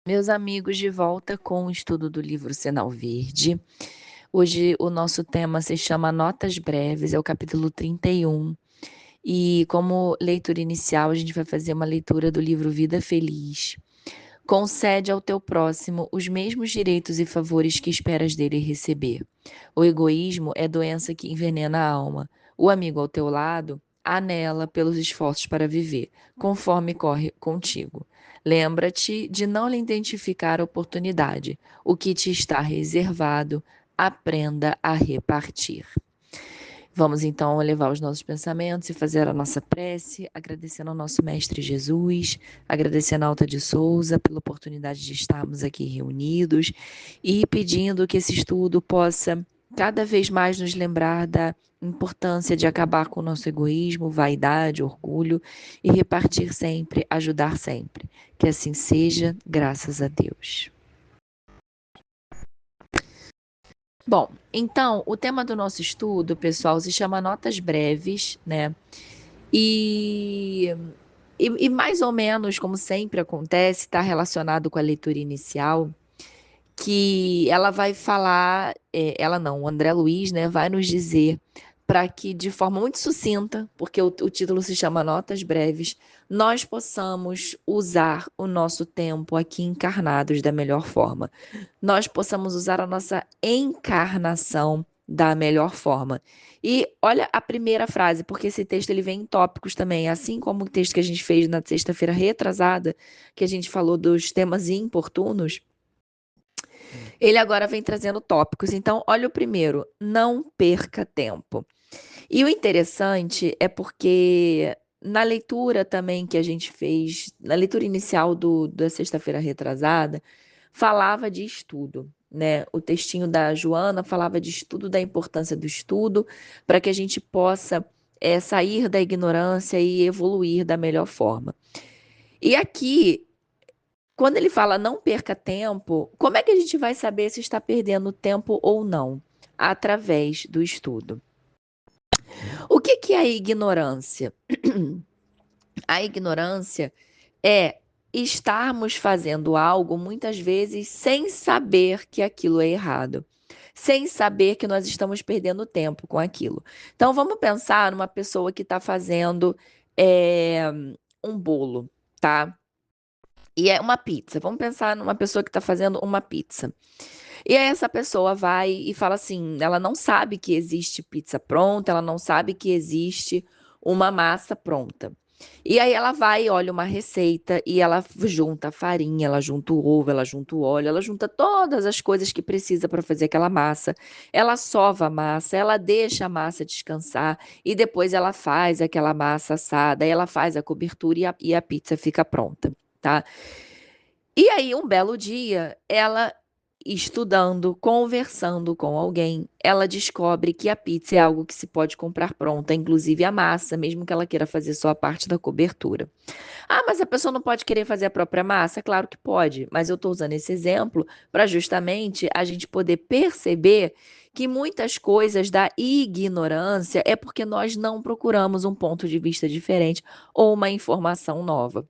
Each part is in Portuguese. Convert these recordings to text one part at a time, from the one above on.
Meus amigos, de volta com o estudo do livro Sinal Verde. Hoje o nosso tema se chama Notas Breves, é o capítulo 31. E como leitura inicial, a gente vai fazer uma leitura do livro Vida Feliz. Concede ao teu próximo os mesmos direitos e favores que esperas dele receber. O egoísmo é doença que envenena a alma. O amigo ao teu lado anela pelos esforços para viver, conforme corre contigo. Lembra-te de não lhe identificar a oportunidade. O que te está reservado, aprenda a repartir. Vamos então elevar os nossos pensamentos e fazer a nossa prece, agradecendo ao nosso Mestre Jesus, agradecendo a Alta de Souza pela oportunidade de estarmos aqui reunidos e pedindo que esse estudo possa cada vez mais nos lembrar da importância de acabar com o nosso egoísmo, vaidade, orgulho e repartir sempre, ajudar sempre. Que assim seja, graças a Deus. Bom, então, o tema do nosso estudo, pessoal, se chama Notas Breves, né? E, e mais ou menos, como sempre acontece, está relacionado com a leitura inicial, que ela vai falar, ela não, o André Luiz, né, vai nos dizer para que, de forma muito sucinta, porque o título se chama Notas Breves, nós possamos usar o nosso tempo aqui encarnados da melhor forma. Nós possamos usar a nossa encarnação da melhor forma. E olha a primeira frase, porque esse texto ele vem em tópicos também, assim como o texto que a gente fez na sexta-feira retrasada, que a gente falou dos temas importunos. Ele agora vem trazendo tópicos. Então, olha o primeiro: não perca tempo. E o interessante é porque na leitura também que a gente fez, na leitura inicial da sexta-feira retrasada, falava de estudo, né? O textinho da Joana falava de estudo, da importância do estudo, para que a gente possa sair da ignorância e evoluir da melhor forma. E aqui, quando ele fala não perca tempo, como é que a gente vai saber se está perdendo tempo ou não? Através do estudo. O que é a ignorância? A ignorância é estarmos fazendo algo muitas vezes sem saber que aquilo é errado, sem saber que nós estamos perdendo tempo com aquilo. Então vamos pensar numa pessoa que está fazendo é, um bolo, tá? E é uma pizza. Vamos pensar numa pessoa que está fazendo uma pizza. E aí essa pessoa vai e fala assim, ela não sabe que existe pizza pronta, ela não sabe que existe uma massa pronta. E aí ela vai, olha uma receita e ela junta a farinha, ela junta o ovo, ela junta o óleo, ela junta todas as coisas que precisa para fazer aquela massa. Ela sova a massa, ela deixa a massa descansar e depois ela faz aquela massa assada, aí ela faz a cobertura e a pizza fica pronta, tá? E aí, um belo dia, ela estudando, conversando com alguém, ela descobre que a pizza é algo que se pode comprar pronta, inclusive a massa, mesmo que ela queira fazer só a parte da cobertura. Ah, mas a pessoa não pode querer fazer a própria massa? Claro que pode, mas eu estou usando esse exemplo para justamente a gente poder perceber que muitas coisas da ignorância é porque nós não procuramos um ponto de vista diferente ou uma informação nova.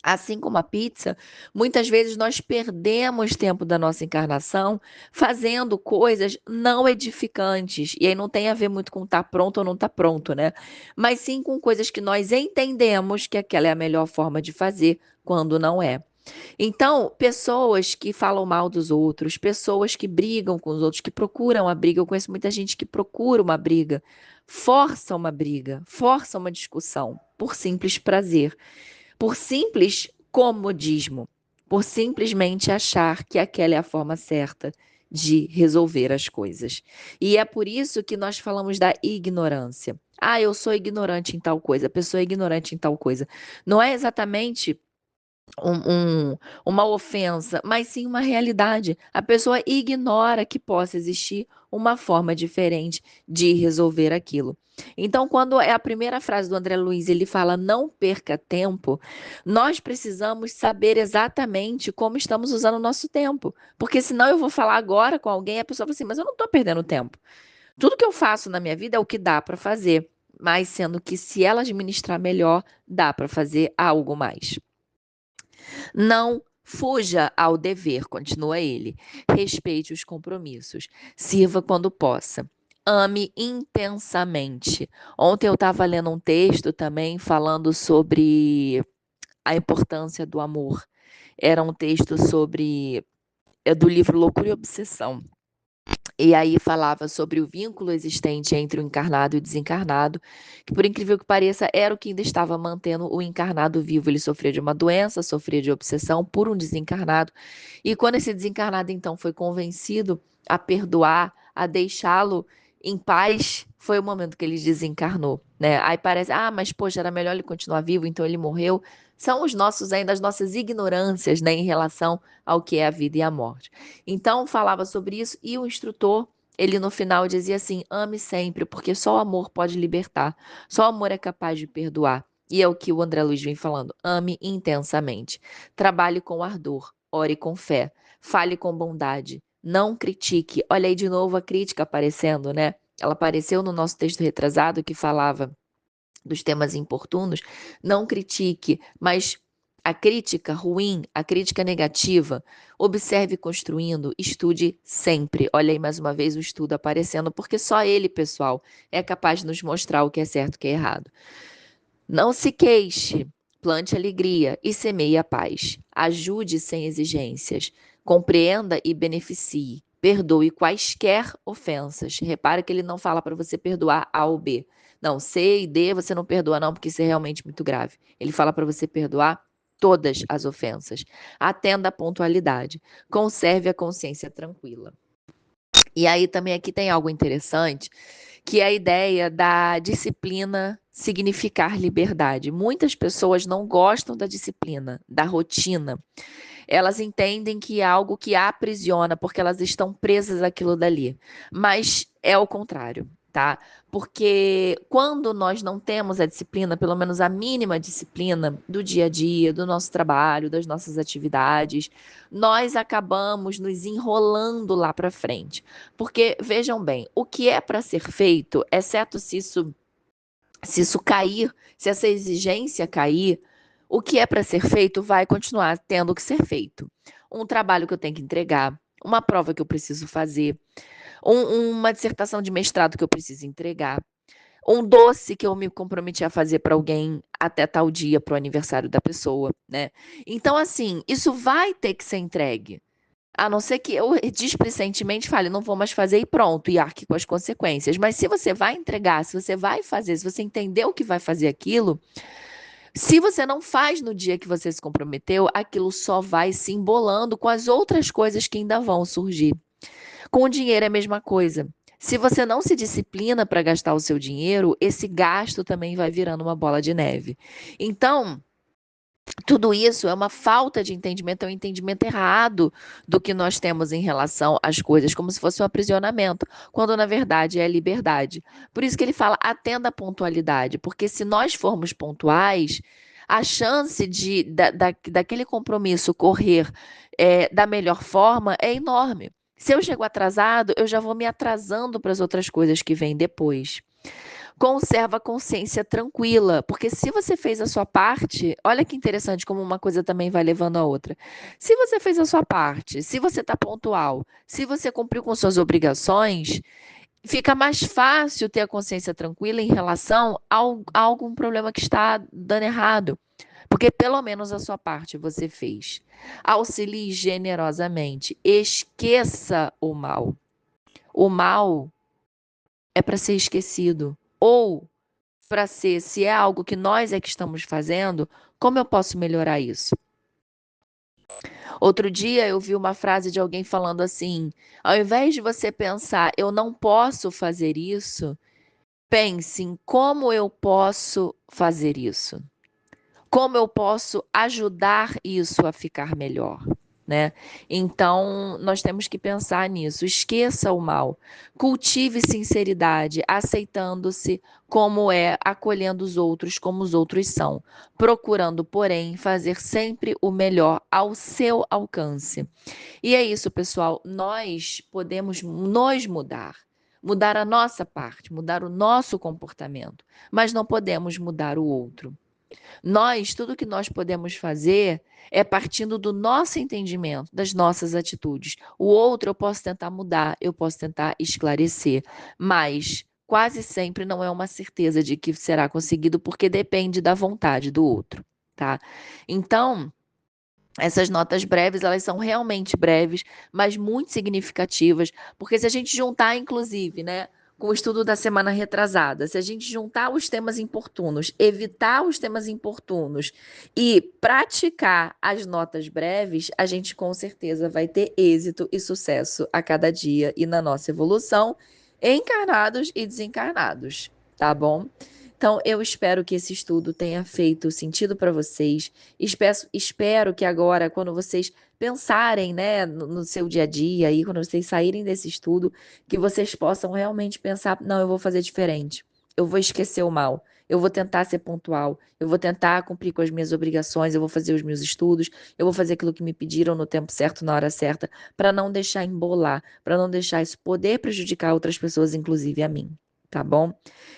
Assim como a pizza, muitas vezes nós perdemos tempo da nossa encarnação fazendo coisas não edificantes. E aí não tem a ver muito com estar pronto ou não estar pronto, né? Mas sim com coisas que nós entendemos que aquela é a melhor forma de fazer quando não é. Então, pessoas que falam mal dos outros, pessoas que brigam com os outros, que procuram a briga, eu conheço muita gente que procura uma briga, força uma discussão por simples prazer, por simples comodismo, por simplesmente achar que aquela é a forma certa de resolver as coisas. E é por isso que nós falamos da ignorância. Ah, eu sou ignorante em tal coisa, a pessoa é ignorante em tal coisa. Não é exatamente uma ofensa, mas sim uma realidade. A pessoa ignora que possa existir uma forma diferente de resolver aquilo. Então, quando é a primeira frase do André Luiz, ele fala não perca tempo, nós precisamos saber exatamente como estamos usando o nosso tempo. Porque senão eu vou falar agora com alguém e a pessoa fala assim, mas eu não estou perdendo tempo. Tudo que eu faço na minha vida é o que dá para fazer, mas sendo que se ela administrar melhor, dá para fazer algo mais. Não Fuja ao dever, continua ele. Respeite os compromissos. Sirva quando possa. Ame intensamente. Ontem eu estava lendo um texto também falando sobre a importância do amor. Era um texto sobre do livro Loucura e Obsessão. E aí falava sobre o vínculo existente entre o encarnado e o desencarnado, que por incrível que pareça, era o que ainda estava mantendo o encarnado vivo. Ele sofria de uma doença, sofria de obsessão por um desencarnado. E quando esse desencarnado então foi convencido a perdoar, a deixá-lo em paz, foi o momento que ele desencarnou, né? Aí parece, mas poxa, era melhor ele continuar vivo, então ele morreu. São os nossos ainda as nossas ignorâncias, né, em relação ao que é a vida e a morte. Então falava sobre isso e o instrutor, ele no final dizia assim: ame sempre, porque só o amor pode libertar, só o amor é capaz de perdoar. E é o que o André Luiz vem falando: ame intensamente, trabalhe com ardor, ore com fé, fale com bondade, não critique. Olha aí de novo a crítica aparecendo, né? Ela apareceu no nosso texto retrasado que falava dos temas importunos. Não critique, mas a crítica ruim, a crítica negativa, observe construindo, estude sempre. Olha aí mais uma vez o estudo aparecendo, porque só ele, pessoal, é capaz de nos mostrar o que é certo e o que é errado. Não se queixe, plante alegria e semeie a paz. Ajude sem exigências, compreenda e beneficie. Perdoe quaisquer ofensas. Repara que ele não fala para você perdoar A ou B. Não, C e D você não perdoa não, porque isso é realmente muito grave. Ele fala para você perdoar todas as ofensas. Atenda à pontualidade. Conserve a consciência tranquila. E aí também aqui tem algo interessante, que é a ideia da disciplina significar liberdade. Muitas pessoas não gostam da disciplina, da rotina. Elas entendem que é algo que aprisiona, porque elas estão presas àquilo dali. Mas é o contrário, tá? Porque quando nós não temos a disciplina, pelo menos a mínima disciplina do dia a dia, do nosso trabalho, das nossas atividades, nós acabamos nos enrolando lá para frente. Porque, vejam bem, o que é para ser feito, exceto se isso cair, se essa exigência cair, o que é para ser feito vai continuar tendo que ser feito. Um trabalho que eu tenho que entregar, uma prova que eu preciso fazer, uma dissertação de mestrado que eu preciso entregar, um doce que eu me comprometi a fazer para alguém até tal dia, para o aniversário da pessoa, né? Então, assim, isso vai ter que ser entregue. A não ser que eu displicentemente fale, não vou mais fazer e pronto, e arque com as consequências. Mas se você vai entregar, se você vai fazer, se você entendeu que vai fazer aquilo, se você não faz no dia que você se comprometeu, aquilo só vai se embolando com as outras coisas que ainda vão surgir. Com o dinheiro é a mesma coisa. Se você não se disciplina para gastar o seu dinheiro, esse gasto também vai virando uma bola de neve. Então, tudo isso é uma falta de entendimento, é um entendimento errado do que nós temos em relação às coisas, como se fosse um aprisionamento, quando na verdade é liberdade. Por isso que ele fala, atenda à pontualidade, porque se nós formos pontuais, a chance daquele compromisso correr da melhor forma é enorme. Se eu chego atrasado, eu já vou me atrasando para as outras coisas que vêm depois. Conserva a consciência tranquila, porque se você fez a sua parte, olha que interessante como uma coisa também vai levando a outra. Se você fez a sua parte, se você está pontual, se você cumpriu com suas obrigações, fica mais fácil ter a consciência tranquila em relação a algum problema que está dando errado. Porque pelo menos a sua parte você fez. Auxilie generosamente. Esqueça o mal. O mal é para ser esquecido. Ou para ser, se é algo que nós é que estamos fazendo, como eu posso melhorar isso? Outro dia eu vi uma frase de alguém falando assim: ao invés de você pensar, eu não posso fazer isso, pense em como eu posso fazer isso. Como eu posso ajudar isso a ficar melhor, né? Então, nós temos que pensar nisso. Esqueça o mal. Cultive sinceridade, aceitando-se como é, acolhendo os outros como os outros são, procurando, porém, fazer sempre o melhor ao seu alcance. E é isso, pessoal. Nós podemos nos mudar. Mudar a nossa parte, mudar o nosso comportamento, mas não podemos mudar o outro. Tudo que nós podemos fazer é partindo do nosso entendimento, das nossas atitudes. O outro eu posso tentar mudar, eu posso tentar esclarecer, mas quase sempre não é uma certeza de que será conseguido, porque depende da vontade do outro, tá? Então, essas notas breves, elas são realmente breves, mas muito significativas, porque se a gente juntar, inclusive, né, com o estudo da semana retrasada, se a gente juntar os temas importunos, evitar os temas importunos e praticar as notas breves, a gente com certeza vai ter êxito e sucesso a cada dia e na nossa evolução, encarnados e desencarnados, tá bom? Então, eu espero que esse estudo tenha feito sentido para vocês. Espero que agora, quando vocês pensarem, né, no seu dia a dia, aí, quando vocês saírem desse estudo, que vocês possam realmente pensar: não, eu vou fazer diferente, eu vou esquecer o mal, eu vou tentar ser pontual, eu vou tentar cumprir com as minhas obrigações, eu vou fazer os meus estudos, eu vou fazer aquilo que me pediram no tempo certo, na hora certa, para não deixar embolar, para não deixar isso poder prejudicar outras pessoas, inclusive a mim, tá bom?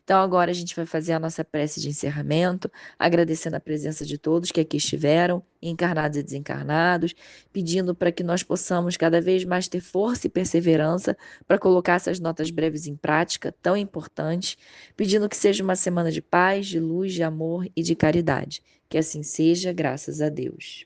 Então, agora a gente vai fazer a nossa prece de encerramento, agradecendo a presença de todos que aqui estiveram, encarnados e desencarnados, pedindo para que nós possamos cada vez mais ter força e perseverança para colocar essas notas breves em prática, tão importantes, pedindo que seja uma semana de paz, de luz, de amor e de caridade. Que assim seja, graças a Deus.